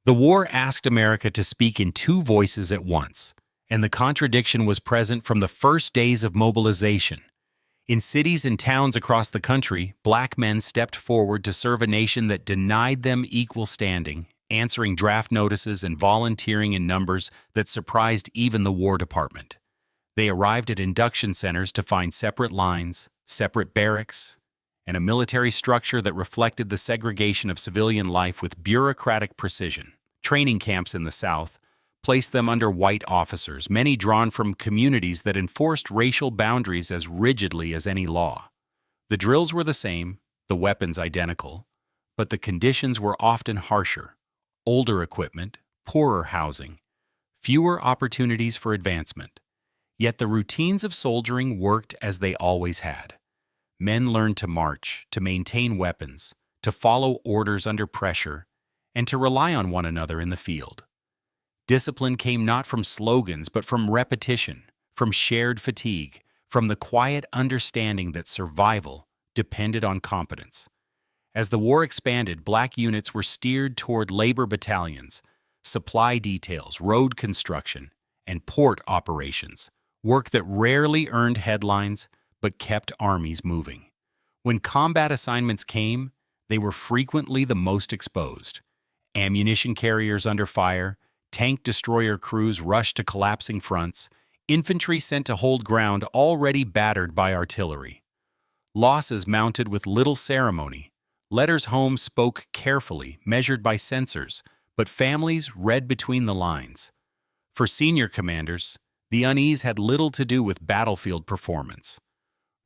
The war asked America to speak in two voices at once, and the contradiction was present from the first days of mobilization. In cities and towns across the country, black men stepped forward to serve a nation that denied them equal standing, answering draft notices and volunteering in numbers that surprised even the War Department. They arrived at induction centers to find separate lines, separate barracks, and a military structure that reflected the segregation of civilian life with bureaucratic precision. Training camps in the South placed them under white officers, many drawn from communities that enforced racial boundaries as rigidly as any law. The drills were the same, the weapons identical, but the conditions were often harsher. Older equipment, poorer housing, fewer opportunities for advancement. Yet the routines of soldiering worked as they always had. Men learned to march, to maintain weapons, to follow orders under pressure, and to rely on one another in the field. Discipline came not from slogans but from repetition, from shared fatigue, from the quiet understanding that survival depended on competence. As the war expanded, black units were steered toward labor battalions, supply details, road construction, and port operations, work that rarely earned headlines but kept armies moving. When combat assignments came, they were frequently the most exposed. Ammunition carriers under fire, tank destroyer crews rushed to collapsing fronts, infantry sent to hold ground already battered by artillery. Losses mounted with little ceremony. Letters home spoke carefully, measured by censors, but families read between the lines. For senior commanders, the unease had little to do with battlefield performance.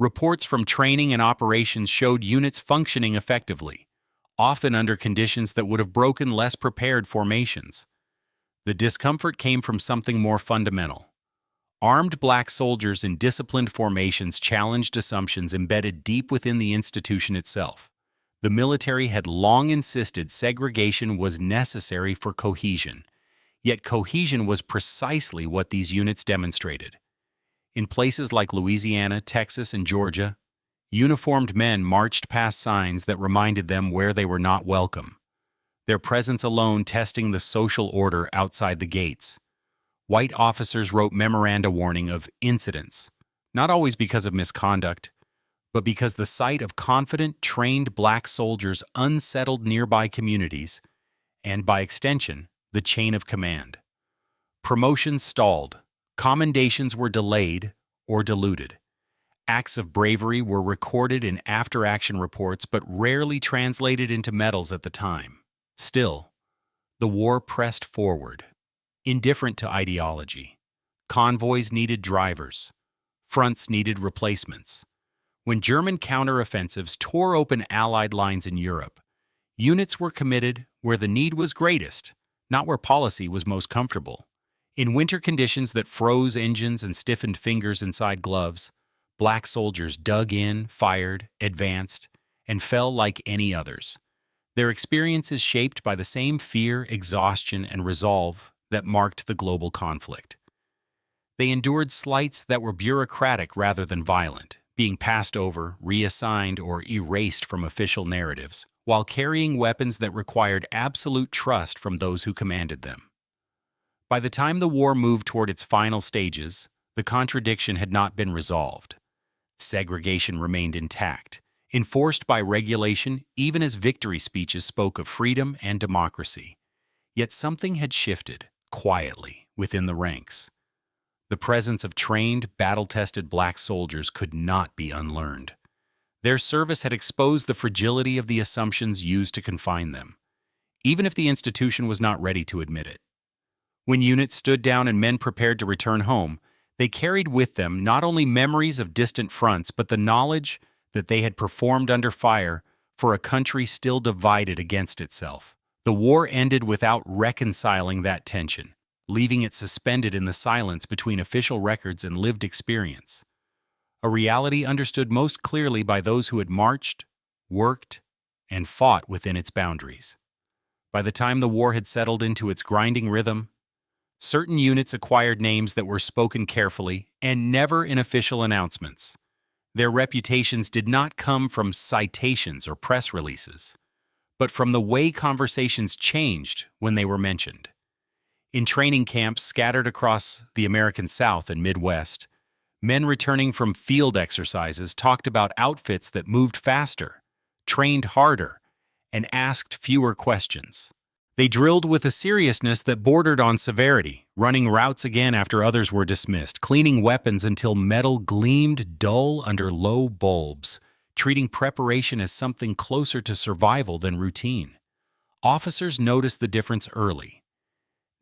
Reports from training and operations showed units functioning effectively, often under conditions that would have broken less prepared formations. The discomfort came from something more fundamental. Armed black soldiers in disciplined formations challenged assumptions embedded deep within the institution itself. The military had long insisted segregation was necessary for cohesion, yet cohesion was precisely what these units demonstrated. In places like Louisiana, Texas, and Georgia, uniformed men marched past signs that reminded them where they were not welcome, their presence alone testing the social order outside the gates. White officers wrote memoranda warning of incidents, not always because of misconduct, but because the sight of confident, trained black soldiers unsettled nearby communities, and by extension, the chain of command. Promotions stalled, commendations were delayed or diluted. Acts of bravery were recorded in after-action reports but rarely translated into medals at the time. Still, the war pressed forward, indifferent to ideology. Convoys needed drivers. Fronts needed replacements. When German counteroffensives tore open Allied lines in Europe, units were committed where the need was greatest, not where policy was most comfortable. In winter conditions that froze engines and stiffened fingers inside gloves, black soldiers dug in, fired, advanced, and fell like any others. Their experiences shaped by the same fear, exhaustion, and resolve that marked the global conflict. They endured slights that were bureaucratic rather than violent, being passed over, reassigned, or erased from official narratives, while carrying weapons that required absolute trust from those who commanded them. By the time the war moved toward its final stages, the contradiction had not been resolved. Segregation remained intact, enforced by regulation even as victory speeches spoke of freedom and democracy. Yet something had shifted, quietly, within the ranks. The presence of trained, battle-tested black soldiers could not be unlearned. Their service had exposed the fragility of the assumptions used to confine them, even if the institution was not ready to admit it. When units stood down and men prepared to return home, they carried with them not only memories of distant fronts, but the knowledge that they had performed under fire for a country still divided against itself. The war ended without reconciling that tension, leaving it suspended in the silence between official records and lived experience. A reality understood most clearly by those who had marched, worked, and fought within its boundaries. By the time the war had settled into its grinding rhythm, certain units acquired names that were spoken carefully and never in official announcements. Their reputations did not come from citations or press releases, but from the way conversations changed when they were mentioned. In training camps scattered across the American South and Midwest, men returning from field exercises talked about outfits that moved faster, trained harder, and asked fewer questions. They drilled with a seriousness that bordered on severity, running routes again after others were dismissed, cleaning weapons until metal gleamed dull under low bulbs, treating preparation as something closer to survival than routine. Officers noticed the difference early.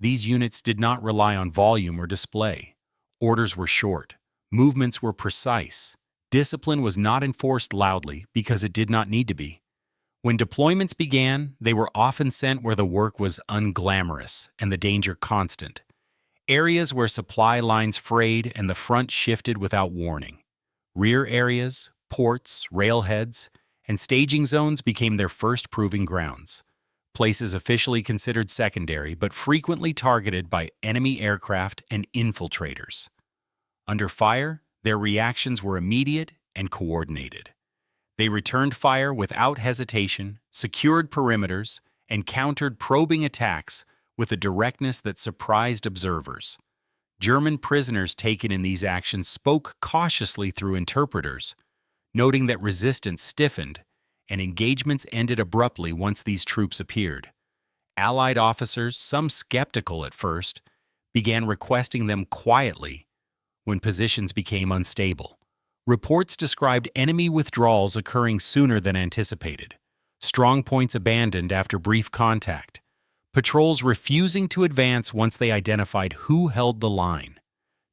These units did not rely on volume or display. Orders were short. Movements were precise. Discipline was not enforced loudly because it did not need to be. When deployments began, they were often sent where the work was unglamorous and the danger constant. Areas where supply lines frayed and the front shifted without warning. Rear areas, ports, railheads, and staging zones became their first proving grounds. Places officially considered secondary but frequently targeted by enemy aircraft and infiltrators. Under fire, their reactions were immediate and coordinated. They returned fire without hesitation, secured perimeters, and countered probing attacks with a directness that surprised observers. German prisoners taken in these actions spoke cautiously through interpreters, noting that resistance stiffened and engagements ended abruptly once these troops appeared. Allied officers, some skeptical at first, began requesting them quietly when positions became unstable. Reports described enemy withdrawals occurring sooner than anticipated, strong points abandoned after brief contact, patrols refusing to advance once they identified who held the line.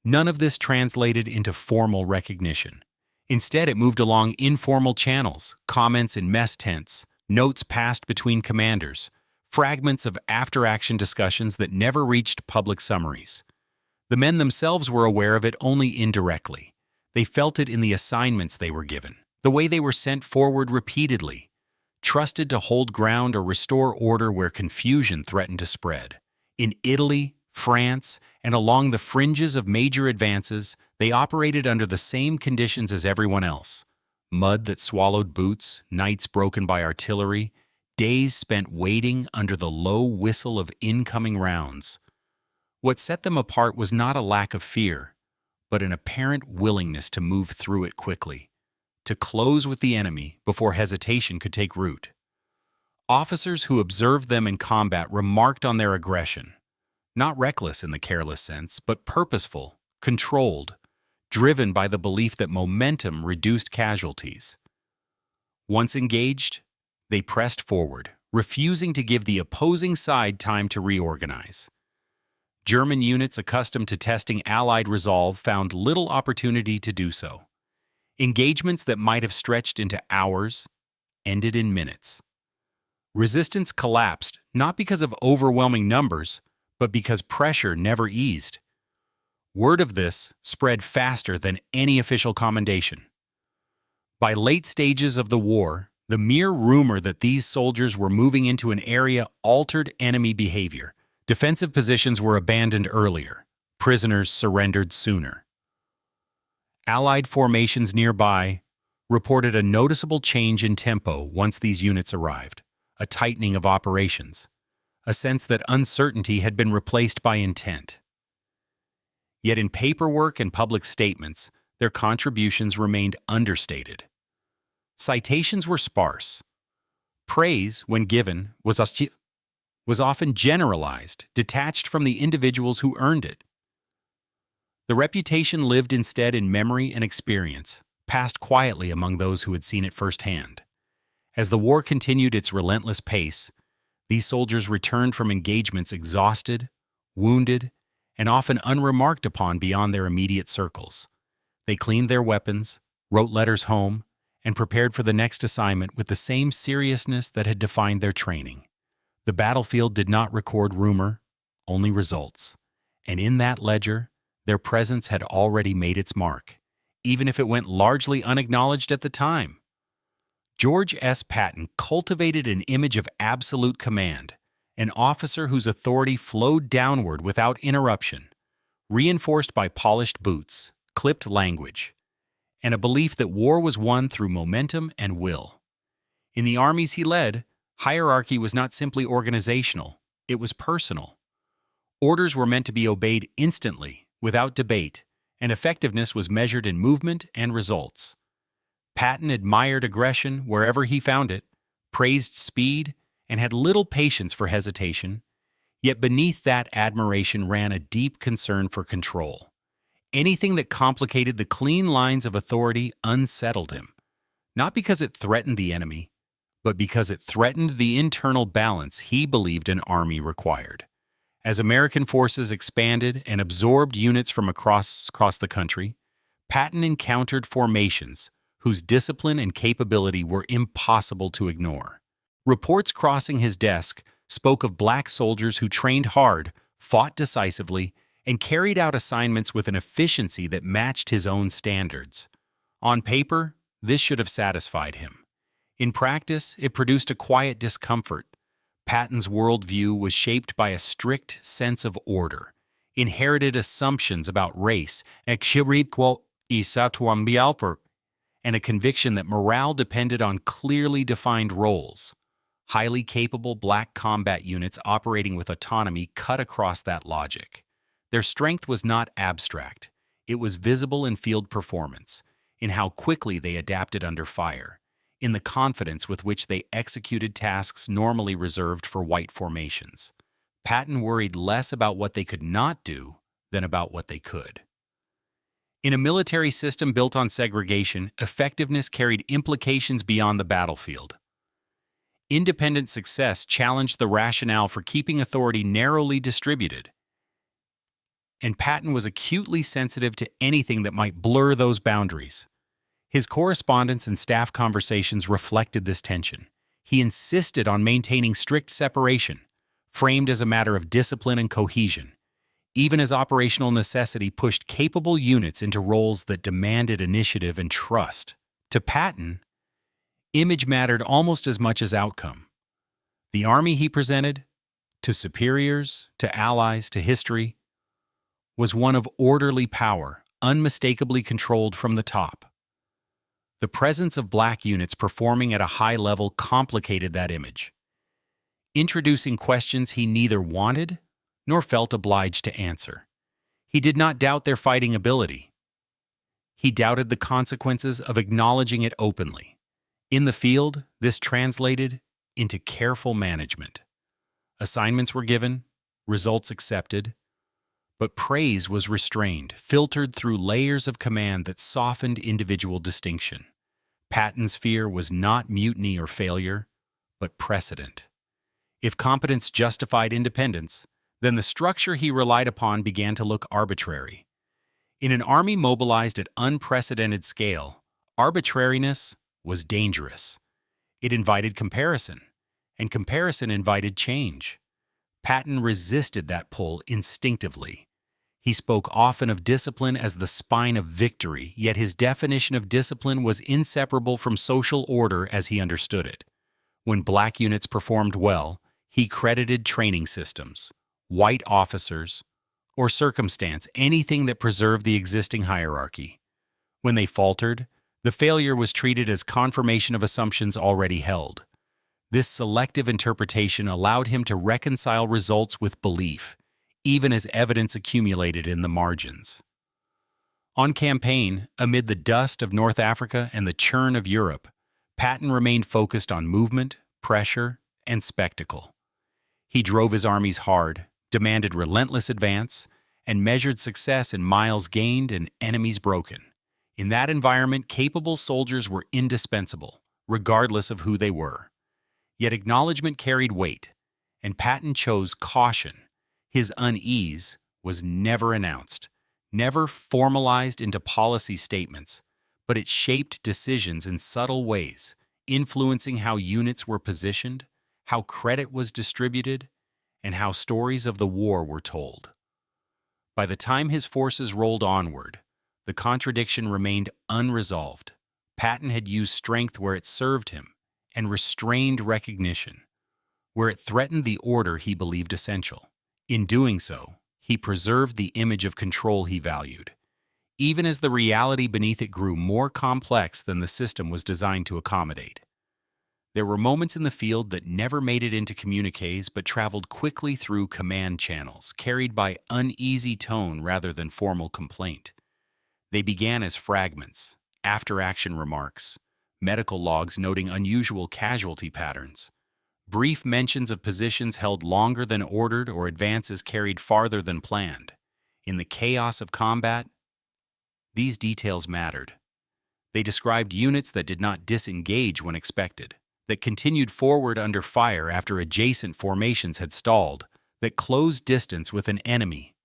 None of this translated into formal recognition. Instead, it moved along informal channels, comments in mess tents, notes passed between commanders, fragments of after-action discussions that never reached public summaries. The men themselves were aware of it only indirectly. They felt it in the assignments they were given, the way they were sent forward repeatedly, trusted to hold ground or restore order where confusion threatened to spread. In Italy, France, and along the fringes of major advances, they operated under the same conditions as everyone else. Mud that swallowed boots, nights broken by artillery, days spent waiting under the low whistle of incoming rounds. What set them apart was not a lack of fear, but an apparent willingness to move through it quickly, to close with the enemy before hesitation could take root. Officers who observed them in combat remarked on their aggression, not reckless in the careless sense, but purposeful, controlled, driven by the belief that momentum reduced casualties. Once engaged, they pressed forward, refusing to give the opposing side time to reorganize. German units accustomed to testing Allied resolve found little opportunity to do so. Engagements that might have stretched into hours ended in minutes. Resistance collapsed not because of overwhelming numbers, but because pressure never eased. Word of this spread faster than any official commendation. By late stages of the war, the mere rumor that these soldiers were moving into an area altered enemy behavior. Defensive positions were abandoned earlier. Prisoners surrendered sooner. Allied formations nearby reported a noticeable change in tempo once these units arrived, a tightening of operations, a sense that uncertainty had been replaced by intent. Yet in paperwork and public statements, their contributions remained understated. Citations were sparse. Praise, when given, was often generalized, detached from the individuals who earned it. The reputation lived instead in memory and experience, passed quietly among those who had seen it firsthand. As the war continued its relentless pace, these soldiers returned from engagements exhausted, wounded, and often unremarked upon beyond their immediate circles. They cleaned their weapons, wrote letters home, and prepared for the next assignment with the same seriousness that had defined their training. The battlefield did not record rumor, only results. And in that ledger, their presence had already made its mark, even if it went largely unacknowledged at the time. George S. Patton cultivated an image of absolute command, an officer whose authority flowed downward without interruption, reinforced by polished boots, clipped language, and a belief that war was won through momentum and will. In the armies he led, Hierarchy was not simply organizational, it was personal. Orders were meant to be obeyed instantly, without debate, and effectiveness was measured in movement and results. Patton admired aggression wherever he found it, praised speed, and had little patience for hesitation. Yet beneath that admiration ran a deep concern for control. Anything that complicated the clean lines of authority unsettled him, not because it threatened the enemy, but because it threatened the internal balance he believed an army required. As American forces expanded and absorbed units from across the country, Patton encountered formations whose discipline and capability were impossible to ignore. Reports crossing his desk spoke of black soldiers who trained hard, fought decisively, and carried out assignments with an efficiency that matched his own standards. On paper, this should have satisfied him. In practice, it produced a quiet discomfort. Patton's worldview was shaped by a strict sense of order, inherited assumptions about race, and a conviction that morale depended on clearly defined roles. Highly capable black combat units operating with autonomy cut across that logic. Their strength was not abstract. It was visible in field performance, in how quickly they adapted under fire, in the confidence with which they executed tasks normally reserved for white formations. Patton worried less about what they could not do than about what they could. In a military system built on segregation, effectiveness carried implications beyond the battlefield. Independent success challenged the rationale for keeping authority narrowly distributed, and Patton was acutely sensitive to anything that might blur those boundaries. His correspondence and staff conversations reflected this tension. He insisted on maintaining strict separation, framed as a matter of discipline and cohesion, even as operational necessity pushed capable units into roles that demanded initiative and trust. To Patton, image mattered almost as much as outcome. The army he presented, to superiors, to allies, to history, was one of orderly power, unmistakably controlled from the top. The presence of black units performing at a high level complicated that image, introducing questions he neither wanted nor felt obliged to answer. He did not doubt their fighting ability. He doubted the consequences of acknowledging it openly. In the field, this translated into careful management. Assignments were given, results accepted, but praise was restrained, filtered through layers of command that softened individual distinction. Patton's fear was not mutiny or failure, but precedent. If competence justified independence, then the structure he relied upon began to look arbitrary. In an army mobilized at unprecedented scale, arbitrariness was dangerous. It invited comparison, and comparison invited change. Patton resisted that pull instinctively. He spoke often of discipline as the spine of victory, yet his definition of discipline was inseparable from social order as he understood it. When black units performed well, he credited training systems, white officers, or circumstance, anything that preserved the existing hierarchy. When they faltered, the failure was treated as confirmation of assumptions already held. This selective interpretation allowed him to reconcile results with belief, even as evidence accumulated in the margins. On campaign, amid the dust of North Africa and the churn of Europe, Patton remained focused on movement, pressure, and spectacle. He drove his armies hard, demanded relentless advance, and measured success in miles gained and enemies broken. In that environment, capable soldiers were indispensable, regardless of who they were. Yet acknowledgement carried weight, and Patton chose caution. His unease was never announced, never formalized into policy statements, but it shaped decisions in subtle ways, influencing how units were positioned, how credit was distributed, and how stories of the war were told. By the time his forces rolled onward, the contradiction remained unresolved. Patton had used strength where it served him, and restrained recognition, where it threatened the order he believed essential. In doing so, he preserved the image of control he valued, even as the reality beneath it grew more complex than the system was designed to accommodate. There were moments in the field that never made it into communiques but traveled quickly through command channels, carried by uneasy tone rather than formal complaint. They began as fragments, after-action remarks, medical logs noting unusual casualty patterns, brief mentions of positions held longer than ordered or advances carried farther than planned. In the chaos of combat, these details mattered. They described units that did not disengage when expected, that continued forward under fire after adjacent formations had stalled, that closed distance with an enemy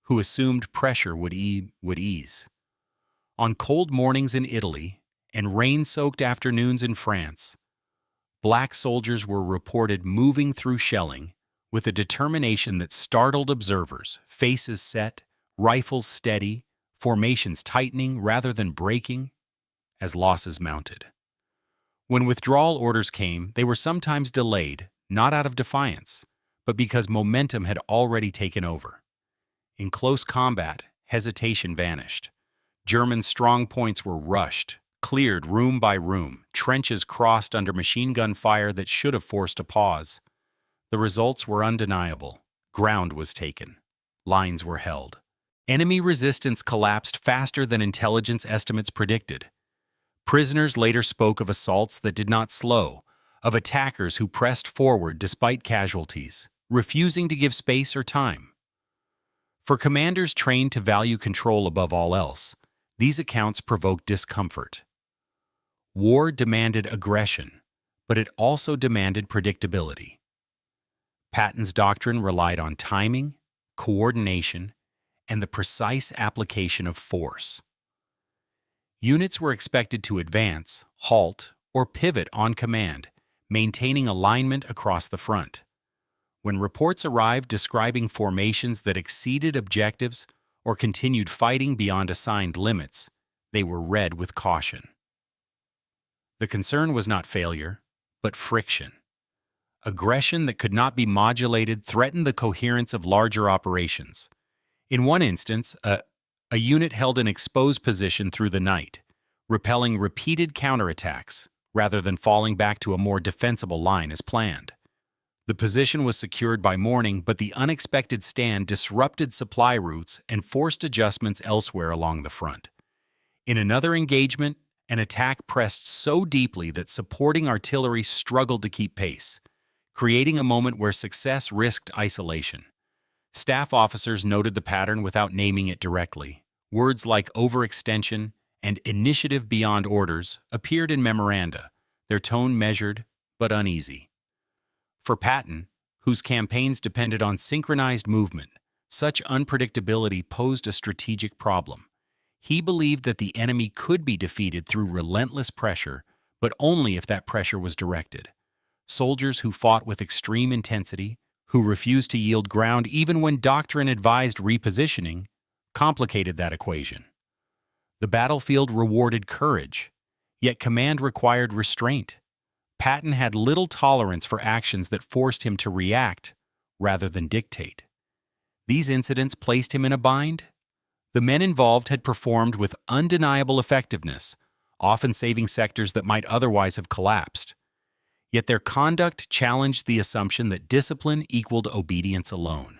who assumed pressure would ease. On cold mornings in Italy and rain-soaked afternoons in France, black soldiers were reported moving through shelling with a determination that startled observers, faces set, rifles steady, formations tightening rather than breaking as losses mounted. When withdrawal orders came, they were sometimes delayed, not out of defiance, but because momentum had already taken over. In close combat, hesitation vanished. German strong points were rushed, cleared room by room, trenches crossed under machine gun fire that should have forced a pause. The results were undeniable. Ground was taken. Lines were held. Enemy resistance collapsed faster than intelligence estimates predicted. Prisoners later spoke of assaults that did not slow, of attackers who pressed forward despite casualties, refusing to give space or time. For commanders trained to value control above all else, these accounts provoked discomfort. War demanded aggression, but it also demanded predictability. Patton's doctrine relied on timing, coordination, and the precise application of force. Units were expected to advance, halt, or pivot on command, maintaining alignment across the front. When reports arrived describing formations that exceeded objectives or continued fighting beyond assigned limits, they were read with caution. The concern was not failure, but friction. Aggression that could not be modulated threatened the coherence of larger operations. In one instance, a unit held an exposed position through the night, repelling repeated counterattacks rather than falling back to a more defensible line as planned. The position was secured by morning, but the unexpected stand disrupted supply routes and forced adjustments elsewhere along the front. In another engagement, an attack pressed so deeply that supporting artillery struggled to keep pace, creating a moment where success risked isolation. Staff officers noted the pattern without naming it directly. Words like overextension and initiative beyond orders appeared in memoranda, their tone measured but uneasy. For Patton, whose campaigns depended on synchronized movement, such unpredictability posed a strategic problem. He believed that the enemy could be defeated through relentless pressure, but only if that pressure was directed. Soldiers who fought with extreme intensity, who refused to yield ground even when doctrine advised repositioning, complicated that equation. The battlefield rewarded courage, yet command required restraint. Patton had little tolerance for actions that forced him to react rather than dictate. These incidents placed him in a bind. The men involved had performed with undeniable effectiveness, often saving sectors that might otherwise have collapsed. Yet their conduct challenged the assumption that discipline equaled obedience alone.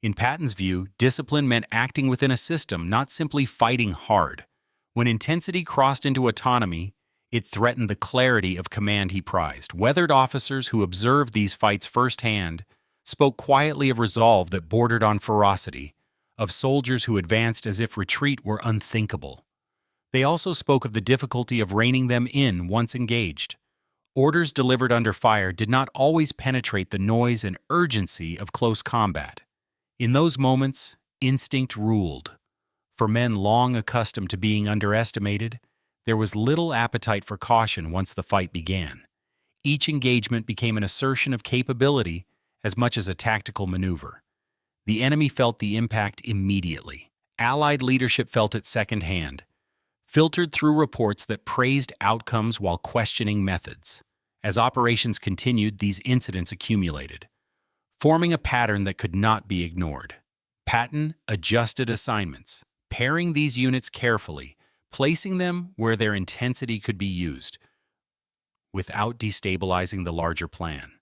In Patton's view, discipline meant acting within a system, not simply fighting hard. When intensity crossed into autonomy, it threatened the clarity of command he prized. Weathered officers who observed these fights firsthand spoke quietly of resolve that bordered on ferocity, of soldiers who advanced as if retreat were unthinkable. They also spoke of the difficulty of reining them in once engaged. Orders delivered under fire did not always penetrate the noise and urgency of close combat. In those moments, instinct ruled. For men long accustomed to being underestimated, there was little appetite for caution once the fight began. Each engagement became an assertion of capability as much as a tactical maneuver. The enemy felt the impact immediately. Allied leadership felt it secondhand, filtered through reports that praised outcomes while questioning methods. As operations continued, these incidents accumulated, forming a pattern that could not be ignored. Patton adjusted assignments, pairing these units carefully, placing them where their intensity could be used. without destabilizing the larger plan.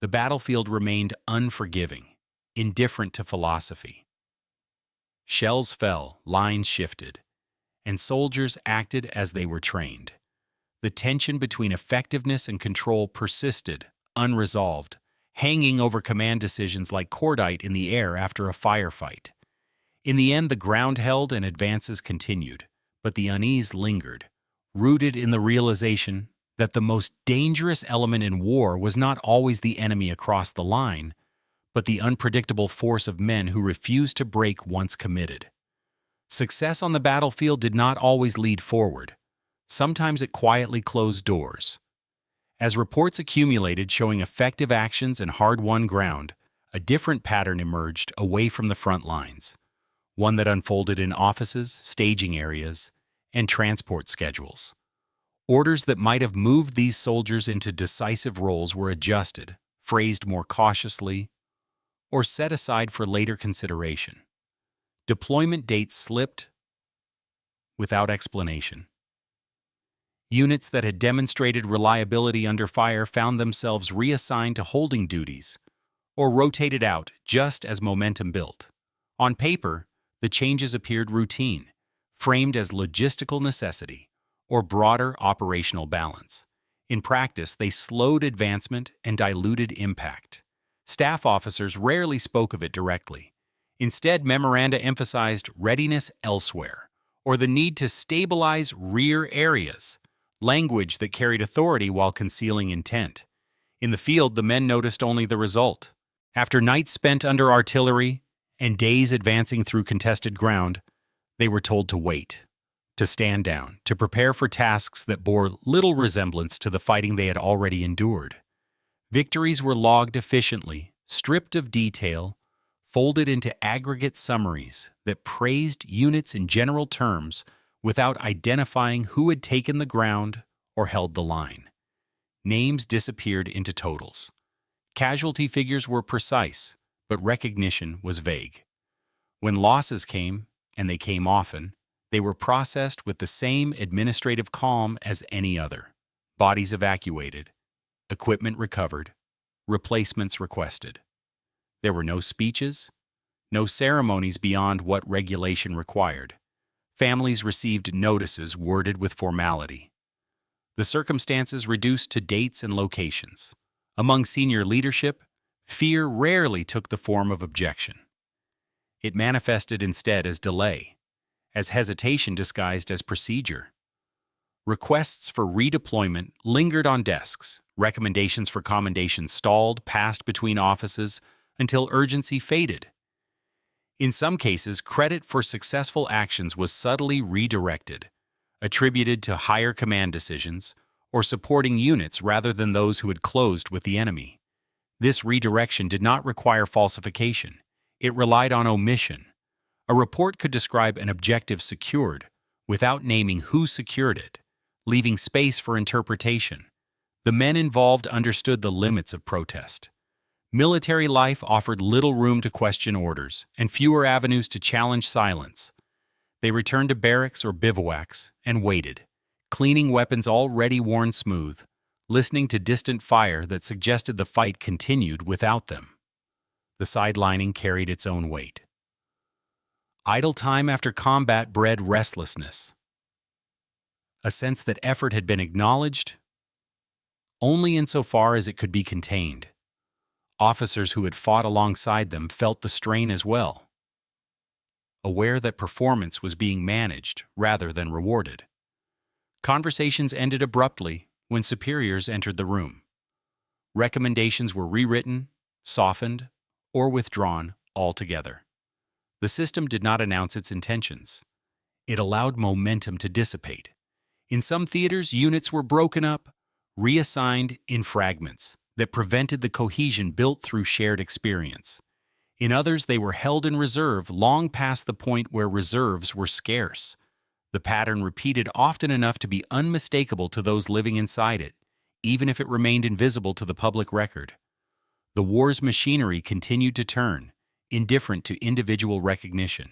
The battlefield remained unforgiving, indifferent to philosophy. Shells fell, lines shifted, and soldiers acted as they were trained. The tension between effectiveness and control persisted, unresolved, hanging over command decisions like cordite in the air after a firefight. In the end, the ground held and advances continued, but the unease lingered, rooted in the realization that the most dangerous element in war was not always the enemy across the line, but the unpredictable force of men who refused to break once committed. Success on the battlefield did not always lead forward. Sometimes it quietly closed doors. As reports accumulated showing effective actions and hard-won ground, a different pattern emerged away from the front lines, one that unfolded in offices, staging areas, and transport schedules. Orders that might have moved these soldiers into decisive roles were adjusted, phrased more cautiously, or set aside for later consideration. Deployment dates slipped without explanation. Units that had demonstrated reliability under fire found themselves reassigned to holding duties or rotated out just as momentum built. On paper, the changes appeared routine, framed as logistical necessity or broader operational balance. In practice, they slowed advancement and diluted impact. Staff officers rarely spoke of it directly. Instead, memoranda emphasized readiness elsewhere, or the need to stabilize rear areas, language that carried authority while concealing intent. In the field, the men noticed only the result. After nights spent under artillery and days advancing through contested ground, they were told to wait, to stand down, to prepare for tasks that bore little resemblance to the fighting they had already endured. Victories were logged efficiently, stripped of detail, folded into aggregate summaries that praised units in general terms without identifying who had taken the ground or held the line. Names disappeared into totals. Casualty figures were precise, but recognition was vague. When losses came, and they came often, they were processed with the same administrative calm as any other. Bodies evacuated, equipment recovered, replacements requested. There were no speeches, no ceremonies beyond what regulation required. Families received notices worded with formality. The circumstances reduced to dates and locations. Among senior leadership, fear rarely took the form of objection. It manifested instead as delay, as hesitation disguised as procedure. Requests for redeployment lingered on desks. Recommendations for commendation stalled, passed between offices until urgency faded. In some cases, credit for successful actions was subtly redirected, attributed to higher command decisions or supporting units rather than those who had closed with the enemy. This redirection did not require falsification. It relied on omission. A report could describe an objective secured without naming who secured it, leaving space for interpretation. The men involved understood the limits of protest. Military life offered little room to question orders and fewer avenues to challenge silence. They returned to barracks or bivouacs and waited, cleaning weapons already worn smooth, listening to distant fire that suggested the fight continued without them. The sidelining carried its own weight. Idle time after combat bred restlessness, a sense that effort had been acknowledged only insofar as it could be contained. Officers who had fought alongside them felt the strain as well, aware that performance was being managed rather than rewarded. Conversations ended abruptly when superiors entered the room. Recommendations were rewritten, softened, or withdrawn altogether. The system did not announce its intentions. It allowed momentum to dissipate. In some theaters, units were broken up, reassigned in fragments that prevented the cohesion built through shared experience. In others, they were held in reserve long past the point where reserves were scarce. The pattern repeated often enough to be unmistakable to those living inside it, even if it remained invisible to the public record. The war's machinery continued to turn, indifferent to individual recognition.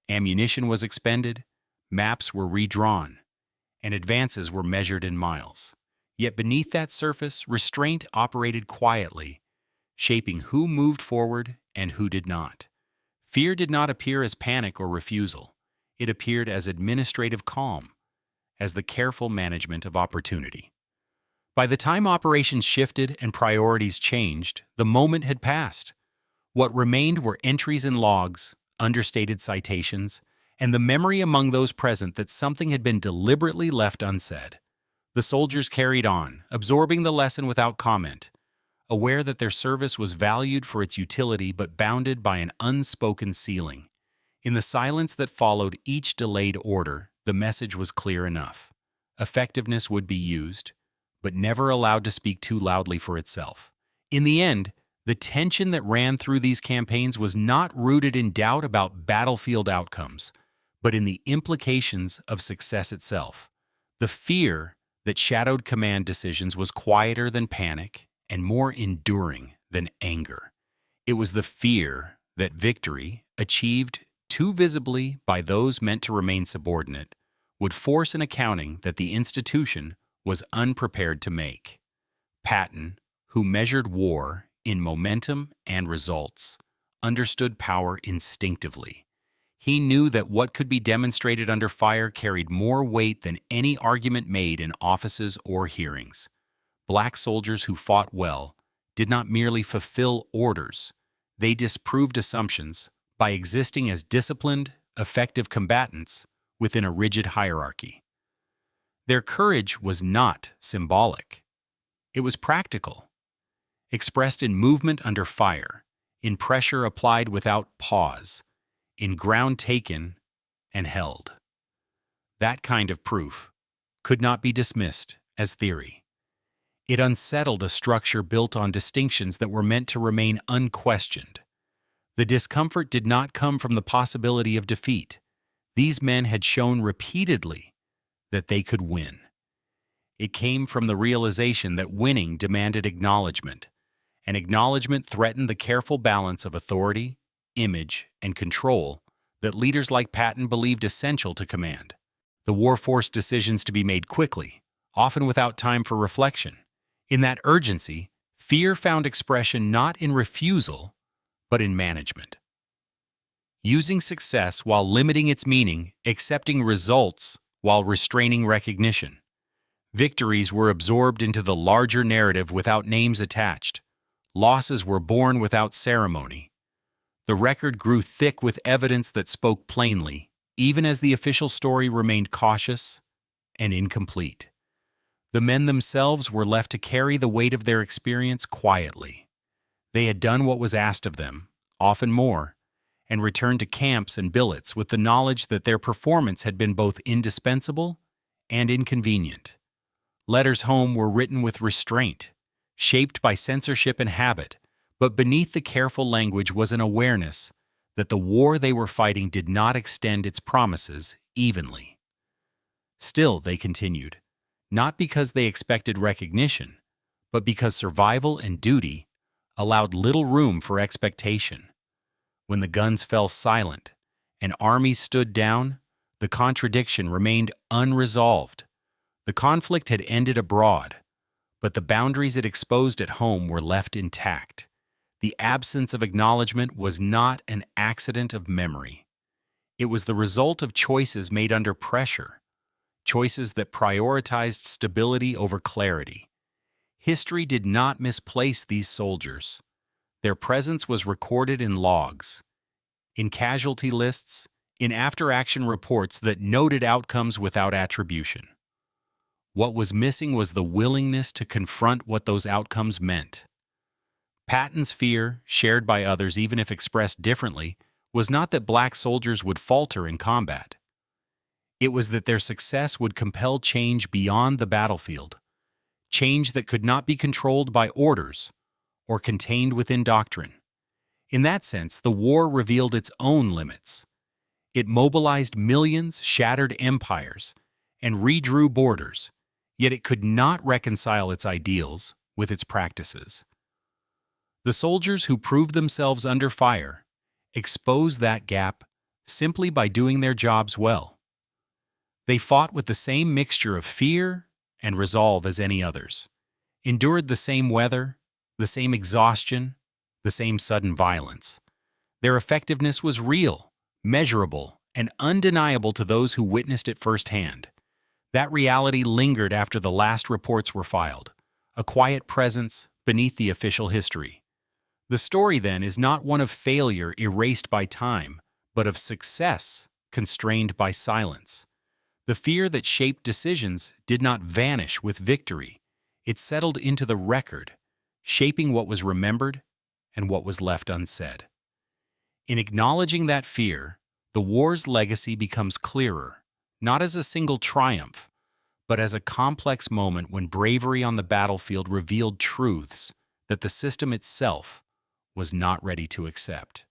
Ammunition was expended, maps were redrawn, and advances were measured in miles. Yet beneath that surface, restraint operated quietly, shaping who moved forward and who did not. Fear did not appear as panic or refusal. It appeared as administrative calm, as the careful management of opportunity. By the time operations shifted and priorities changed, the moment had passed. What remained were entries in logs, understated citations, and the memory among those present that something had been deliberately left unsaid. The soldiers carried on, absorbing the lesson without comment, aware that their service was valued for its utility but bounded by an unspoken ceiling. In the silence that followed each delayed order, the message was clear enough. Effectiveness would be used, but never allowed to speak too loudly for itself. In the end, the tension that ran through these campaigns was not rooted in doubt about battlefield outcomes, but in the implications of success itself. The fear that shadowed command decisions was quieter than panic and more enduring than anger. It was the fear that victory, achieved too visibly by those meant to remain subordinate, would force an accounting that the institution was unprepared to make. Patton, who measured war in momentum and results, understood power instinctively. He knew that what could be demonstrated under fire carried more weight than any argument made in offices or hearings. Black soldiers who fought well did not merely fulfill orders, they disproved assumptions by existing as disciplined, effective combatants within a rigid hierarchy. Their courage was not symbolic. It was practical, expressed in movement under fire, in pressure applied without pause, in ground taken and held. That kind of proof could not be dismissed as theory. It unsettled a structure built on distinctions that were meant to remain unquestioned. The discomfort did not come from the possibility of defeat. These men had shown repeatedly that they could win. It came from the realization that winning demanded acknowledgement, and acknowledgement threatened the careful balance of authority, image, and control that leaders like Patton believed essential to command. The war forced decisions to be made quickly, often without time for reflection. In that urgency, fear found expression not in refusal, but in management. Using success while limiting its meaning, accepting results while restraining recognition. Victories were absorbed into the larger narrative without names attached. Losses were borne without ceremony. The record grew thick with evidence that spoke plainly, even as the official story remained cautious and incomplete. The men themselves were left to carry the weight of their experience quietly. They had done what was asked of them, often more, and returned to camps and billets with the knowledge that their performance had been both indispensable and inconvenient. Letters home were written with restraint, shaped by censorship and habit, but beneath the careful language was an awareness that the war they were fighting did not extend its promises evenly. Still, they continued, not because they expected recognition, but because survival and duty allowed little room for expectation. When the guns fell silent and armies stood down, the contradiction remained unresolved. The conflict had ended abroad, but the boundaries it exposed at home were left intact. The absence of acknowledgement was not an accident of memory. It was the result of choices made under pressure, choices that prioritized stability over clarity. History did not misplace these soldiers. Their presence was recorded in logs, in casualty lists, in after-action reports that noted outcomes without attribution. What was missing was the willingness to confront what those outcomes meant. Patton's fear, shared by others even if expressed differently, was not that black soldiers would falter in combat. It was that their success would compel change beyond the battlefield, change that could not be controlled by orders or contained within doctrine. In that sense, the war revealed its own limits. It mobilized millions, shattered empires, and redrew borders, yet it could not reconcile its ideals with its practices. The soldiers who proved themselves under fire exposed that gap simply by doing their jobs well. They fought with the same mixture of fear and resolve as any others, endured the same weather, the same exhaustion, the same sudden violence. Their effectiveness was real, measurable, and undeniable to those who witnessed it firsthand. That reality lingered after the last reports were filed, a quiet presence beneath the official history. The story, then, is not one of failure erased by time, but of success constrained by silence. The fear that shaped decisions did not vanish with victory. It settled into the record, shaping what was remembered and what was left unsaid. In acknowledging that fear, the war's legacy becomes clearer, not as a single triumph, but as a complex moment when bravery on the battlefield revealed truths that the system itself was not ready to accept.